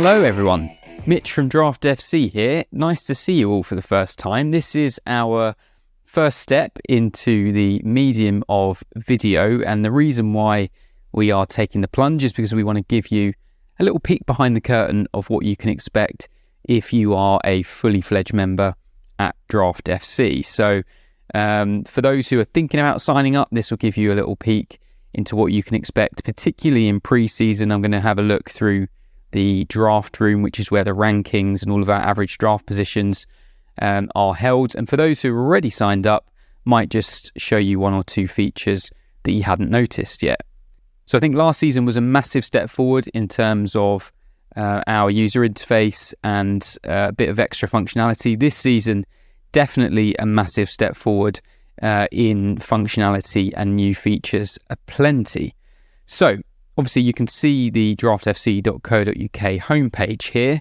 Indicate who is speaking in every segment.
Speaker 1: Hello everyone, Mitch from Draft FC here. Nice to see you all for the first time. This is our first step into the medium of video, and the reason why we are taking the plunge is because we want to give you a little peek behind the curtain of what you can expect if you are a fully fledged member at Draft FC. So for those who are thinking about signing up, this will give you a little peek into what you can expect, particularly in pre-season. I'm going to have a look through the draft room, which is where the rankings and all of our average draft positions are held. And for those who are already signed up, might just show you one or two features that you hadn't noticed yet. So I think last season was a massive step forward in terms of our user interface and a bit of extra functionality. This season, definitely a massive step forward in functionality and new features aplenty. So obviously, you can see the draftfc.co.uk homepage here.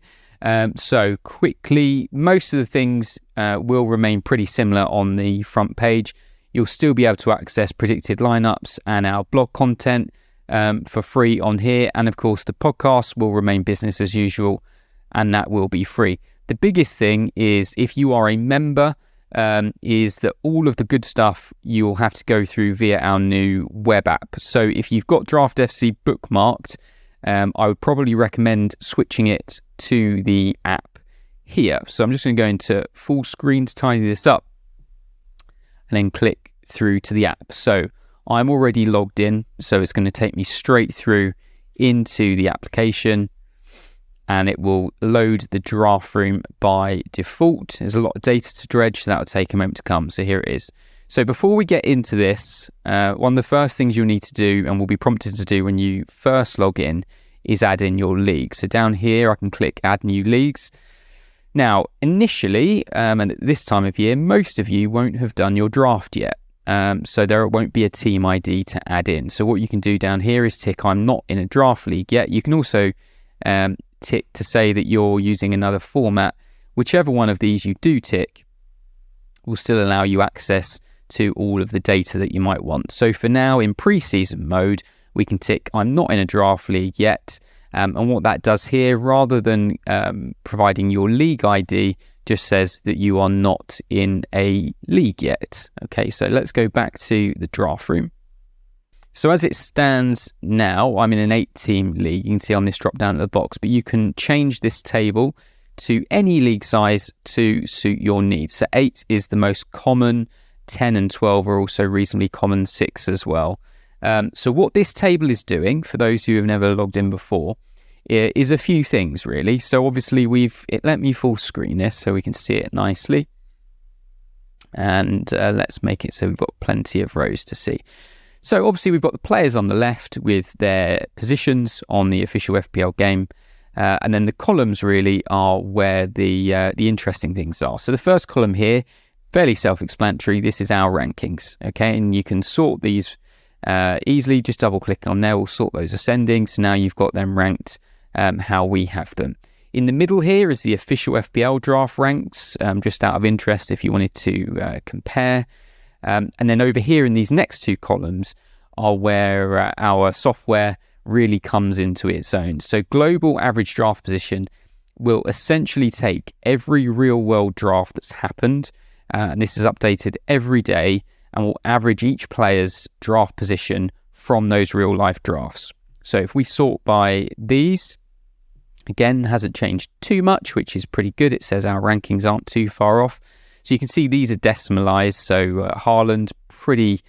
Speaker 1: So quickly, most of the things will remain pretty similar on the front page. You'll still be able to access predicted lineups and our blog content for free on here. And of course, the podcast will remain business as usual, and that will be free. The biggest thing is if you are a member, is that all of the good stuff you will have to go through via our new web app. So if you've got Draft FC bookmarked, I would probably recommend switching it to the app here. So I'm just going to go into full screen to tidy this up and then click through to the app. So I'm already logged in, so it's going to take me straight through into the application, and it will load the draft room by default. There's a lot of data to dredge, so that will take a moment to come. So here it is. So before we get into this, one of the first things you'll need to do, and will be prompted to do when you first log in, is add in your league. So down here, I can click Add New Leagues. Now, initially, and at this time of year, most of you won't have done your draft yet. So there won't be a team ID to add in. So what you can do down here is tick I'm not in a draft league yet. You can also tick to say that you're using another format. Whichever one of these you do tick will still allow you access to all of the data that you might want. So for now, in pre-season mode, we can tick I'm not in a draft league yet. And what that does here, rather than providing your league ID, just says that you are not in a league yet. Okay, so let's go back to the draft room. So as it stands now, I'm in an 8-team league. You can see on this drop down at the box, but you can change this table to any league size to suit your needs. So 8 is the most common, 10 and 12 are also reasonably common, 6 as well. So what this table is doing, for those who have never logged in before, is a few things really. So obviously it let me full screen this so we can see it nicely. And let's make it so we've got plenty of rows to see. So obviously we've got the players on the left with their positions on the official FPL game, and then the columns really are where the interesting things are. So the first column here, fairly self-explanatory. This is our rankings, okay, and you can sort these easily. Just double-click on there, we'll sort those ascending. So now you've got them ranked how we have them. In the middle here is the official FPL draft ranks, just out of interest if you wanted to compare. And then over here in these next two columns are where our software really comes into its own. So global average draft position will essentially take every real world draft that's happened, and this is updated every day, and will average each player's draft position from those real life drafts. So if we sort by these, again, hasn't changed too much, which is pretty good. It says our rankings aren't too far off. So you can see these are decimalised. So Haaland pretty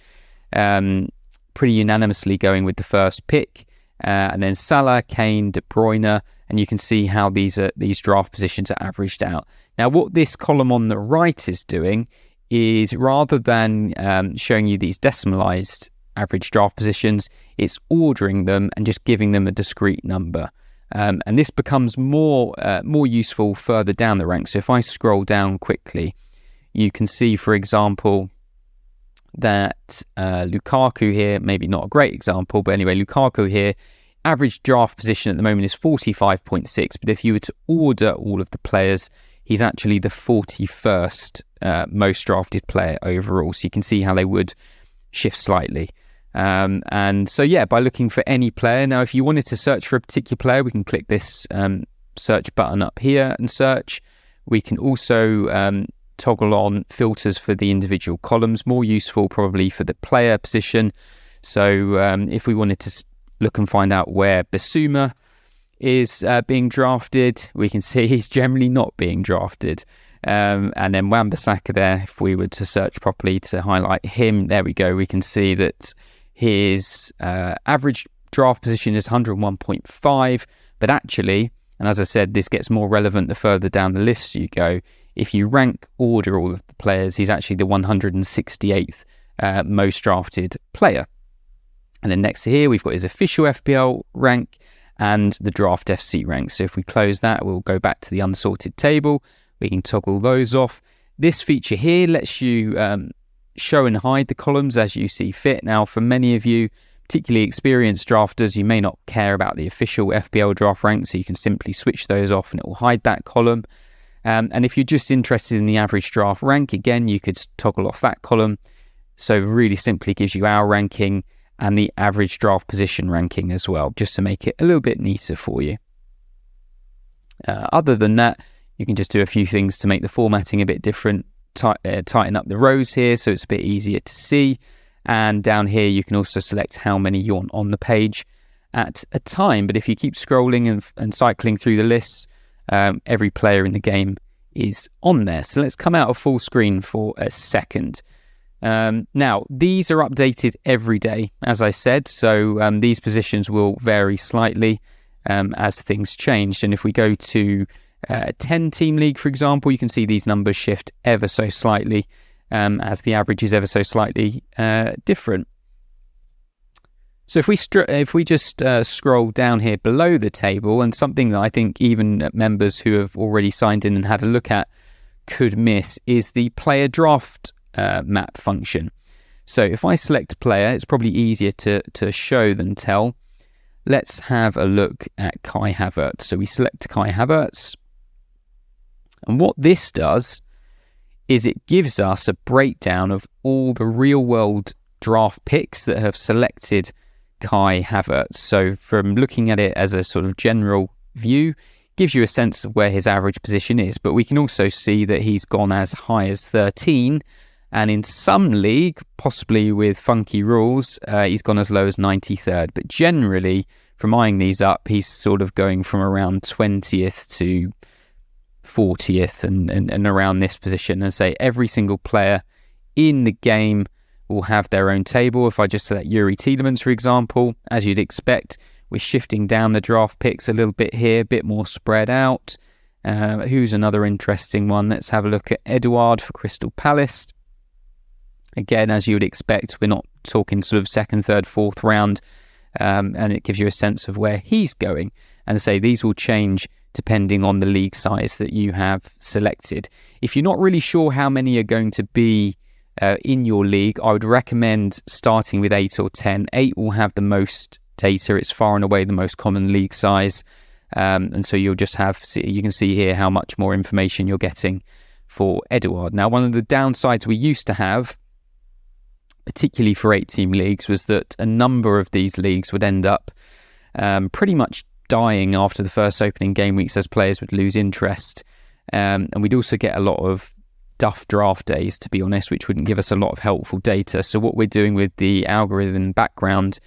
Speaker 1: unanimously going with the first pick, and then Salah, Kane, De Bruyne, and you can see how these draft positions are averaged out. Now, what this column on the right is doing is, rather than showing you these decimalised average draft positions, it's ordering them and just giving them a discrete number. And this becomes more useful further down the ranks. So if I scroll down quickly, you can see, for example, that Lukaku here, maybe not a great example, but anyway, Lukaku here, average draft position at the moment is 45.6, but if you were to order all of the players, he's actually the 41st most drafted player overall. So you can see how they would shift slightly. And so, yeah, by looking for any player. Now, if you wanted to search for a particular player, we can click this search button up here and search. We can also toggle on filters for the individual columns, more useful probably for the player position. So if we wanted to look and find out where Bissouma is being drafted, we can see he's generally not being drafted. And then Wan-Bissaka there, if we were to search properly to highlight him, there we go, we can see that his average draft position is 101.5, but actually, and as I said, this gets more relevant the further down the list you go, if you rank order all of the players, he's actually the 168th most drafted player. And then next to here, we've got his official FPL rank and the Draft FC rank. So if we close that, we'll go back to the unsorted table. We can toggle those off. This feature here lets you show and hide the columns as you see fit. Now, for many of you, particularly experienced drafters, you may not care about the official FPL draft rank, so you can simply switch those off and it will hide that column. And if you're just interested in the average draft rank, again, you could toggle off that column. So really simply gives you our ranking and the average draft position ranking as well, just to make it a little bit neater for you. Other than that, you can just do a few things to make the formatting a bit different, tighten up the rows here so it's a bit easier to see. And down here, you can also select how many you want on the page at a time. But if you keep scrolling and cycling through the lists, every player in the game is on there. So let's come out of full screen for a second. Now, these are updated every day, as I said. So these positions will vary slightly as things change. And if we go to a 10-team league, for example, you can see these numbers shift ever so slightly as the average is ever so slightly different. So if we just scroll down here below the table, and something that I think even members who have already signed in and had a look at could miss is the player draft map function. So if I select player, it's probably easier to show than tell. Let's have a look at Kai Havertz. So we select Kai Havertz. And what this does is it gives us a breakdown of all the real-world draft picks that have selected Kai Havertz. So from looking at it as a sort of general view, gives you a sense of where his average position is. But we can also see that he's gone as high as 13, and in some league, possibly with funky rules, he's gone as low as 93rd. But generally, from eyeing these up, he's sort of going from around 20th to 40th and around this position. And say every single player in the game will have their own table. If I just select Yuri Tielemans, for example, as you'd expect, we're shifting down the draft picks a little bit here, a bit more spread out. Who's another interesting one? Let's have a look at Edouard for Crystal Palace. Again, as you would expect, we're not talking sort of second, third, fourth round, and it gives you a sense of where he's going. And say these will change depending on the league size that you have selected. If you're not really sure how many are going to be in your league, I would recommend starting with 8 or 10. 8 will have the most data. It's far and away the most common league size. And so you'll just you can see here how much more information you're getting for Edouard. Now, one of the downsides we used to have, particularly for 8-team leagues, was that a number of these leagues would end up pretty much dying after the first opening game weeks as players would lose interest. And we'd also get a lot of duff draft days, to be honest, which wouldn't give us a lot of helpful data. So what we're doing with the algorithm background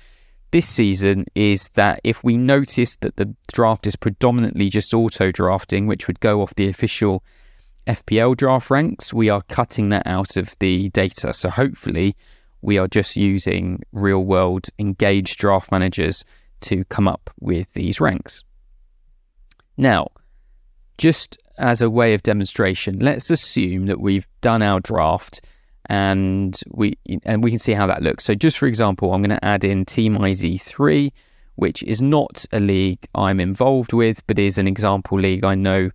Speaker 1: this season is that if we notice that the draft is predominantly just auto drafting, which would go off the official FPL draft ranks, we are cutting that out of the data. So hopefully we are just using real world engaged draft managers to come up with these ranks. Now, just as a way of demonstration, let's assume that we've done our draft and we can see how that looks. So just for example, I'm going to add in Team IZ3, which is not a league I'm involved with, but is an example league I know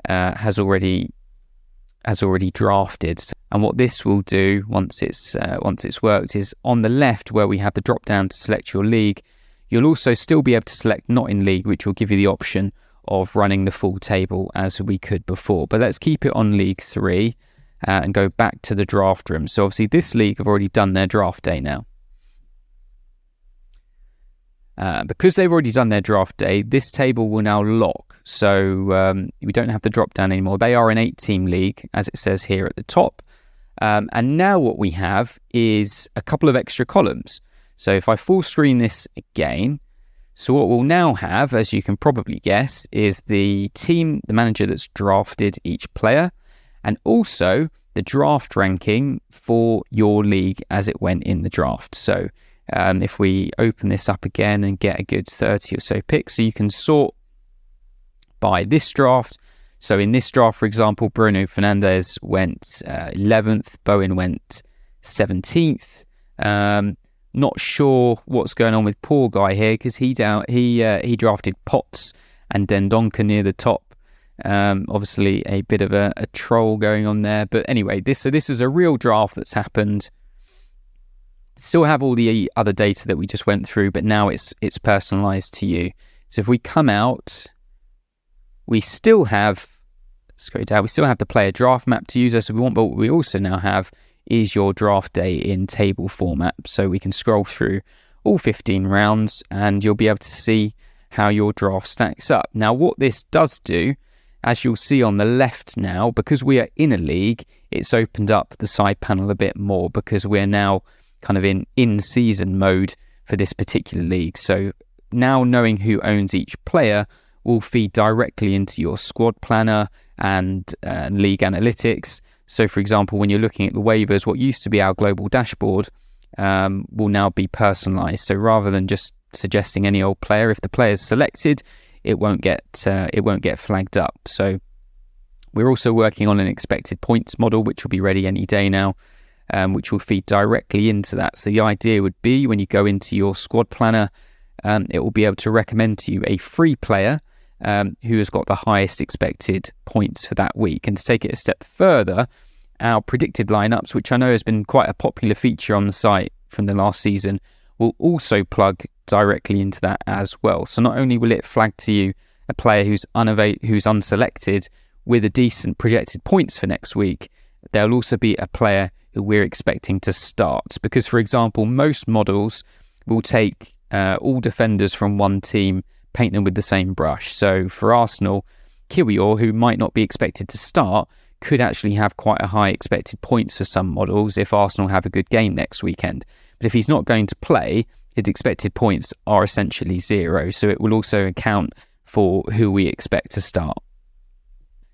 Speaker 1: has already drafted. And what this will do once it's worked is on the left where we have the drop down to select your league, you'll also still be able to select not in league, which will give you the option of running the full table as we could before. But let's keep it on League 3 and go back to the draft room. So obviously this league have already done their draft day now. Because they've already done their draft day, this table will now lock. So we don't have the drop down anymore. They are an 8-team league, as it says here at the top. And now what we have is a couple of extra columns. So if I full screen this again, so what we'll now have, as you can probably guess, is the team, the manager that's drafted each player, and also the draft ranking for your league as it went in the draft. So if we open this up again and get a good 30 or so picks, so you can sort by this draft. So in this draft, for example, Bruno Fernandes went 11th, Bowen went 17th. Not sure what's going on with poor guy here, because he drafted Potts and Dendoncker near the top. Obviously a bit of a troll going on there, but anyway, this is a real draft that's happened. Still have all the other data that we just went through, but now it's personalized to you. So if we come out, we still have, scroll down, we still have the player draft map to use as we want, but what we also now have is your draft day in table format. So we can scroll through all 15 rounds and you'll be able to see how your draft stacks up. Now, what this does do, as you'll see on the left now, because we are in a league, it's opened up the side panel a bit more because we're now kind of in season mode for this particular league. So now knowing who owns each player will feed directly into your squad planner and league analytics. So for example, when you're looking at the waivers, what used to be our global dashboard will now be personalized. So rather than just suggesting any old player, if the player is selected, it won't get flagged up. So we're also working on an expected points model, which will be ready any day now, which will feed directly into that. So the idea would be when you go into your squad planner, it will be able to recommend to you a free player who has got the highest expected points for that week. And to take it a step further, our predicted lineups, which I know has been quite a popular feature on the site from the last season, will also plug directly into that as well. So not only will it flag to you a player who's unselected with a decent projected points for next week, there'll also be a player who we're expecting to start. Because, for example, most models will take all defenders from one team, paint them with the same brush. So for Arsenal, Kiwior, who might not be expected to start, could actually have quite a high expected points for some models if Arsenal have a good game next weekend. But if he's not going to play, his expected points are essentially 0. So it will also account for who we expect to start.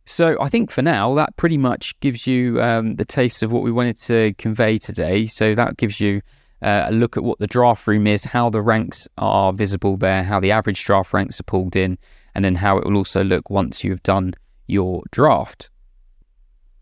Speaker 1: So I think for now, that pretty much gives you the taste of what we wanted to convey today. So that gives you a look at what the draft room is, how the ranks are visible there, how the average draft ranks are pulled in, and then how it will also look once you've done your draft.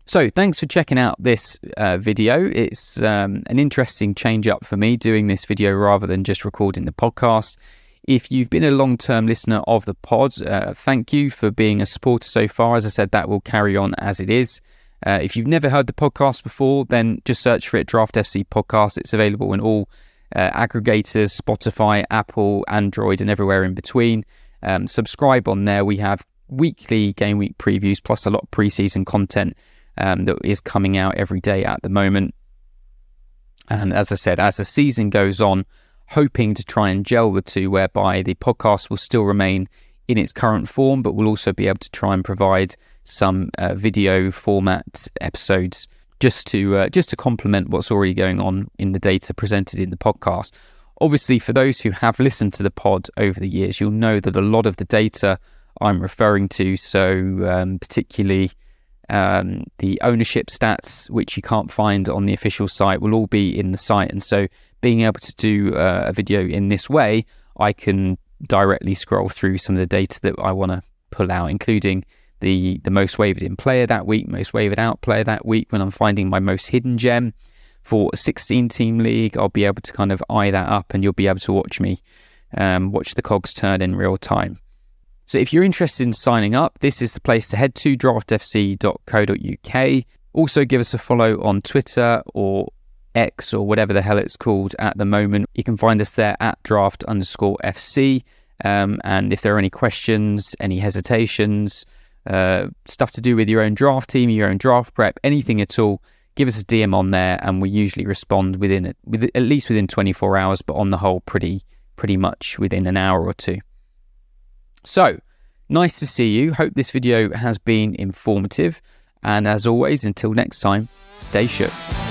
Speaker 1: So thanks for checking out this video. It's an interesting change up for me doing this video rather than just recording the podcast. If you've been a long-term listener of the pod, thank you for being a supporter so far. As I said, that will carry on as it is. If you've never heard the podcast before, then just search for it, Draft FC Podcast. It's available in all aggregators, Spotify, Apple, Android, and everywhere in between. Subscribe on there. We have weekly game week previews, plus a lot of pre-season content that is coming out every day at the moment. And as I said, as the season goes on, hoping to try and gel the two, whereby the podcast will still remain in its current form, but we'll also be able to try and provide some video format episodes just to complement what's already going on in the data presented in the podcast. Obviously, for those who have listened to the pod over the years, you'll know that a lot of the data I'm referring to, so particularly the ownership stats, which you can't find on the official site, will all be in the site. And so being able to do a video in this way, I can directly scroll through some of the data that I want to pull out, including the most wavered in player that week, most wavered out player that week. When I'm finding my most hidden gem for a 16-team league, I'll be able to kind of eye that up, and you'll be able to watch me watch the cogs turn in real time. So if you're interested in signing up, this is the place to head to, draftfc.co.uk. Also give us a follow on Twitter or X or whatever the hell it's called at the moment. You can find us there at draft_FC. And if there are any questions, any hesitations, stuff to do with your own draft team, your own draft prep, anything at all, give us a DM on there, and we usually respond within at least within 24 hours, but on the whole pretty pretty much within an hour or two. So, nice to see you. Hope this video has been informative. And as always, until next time, stay shook.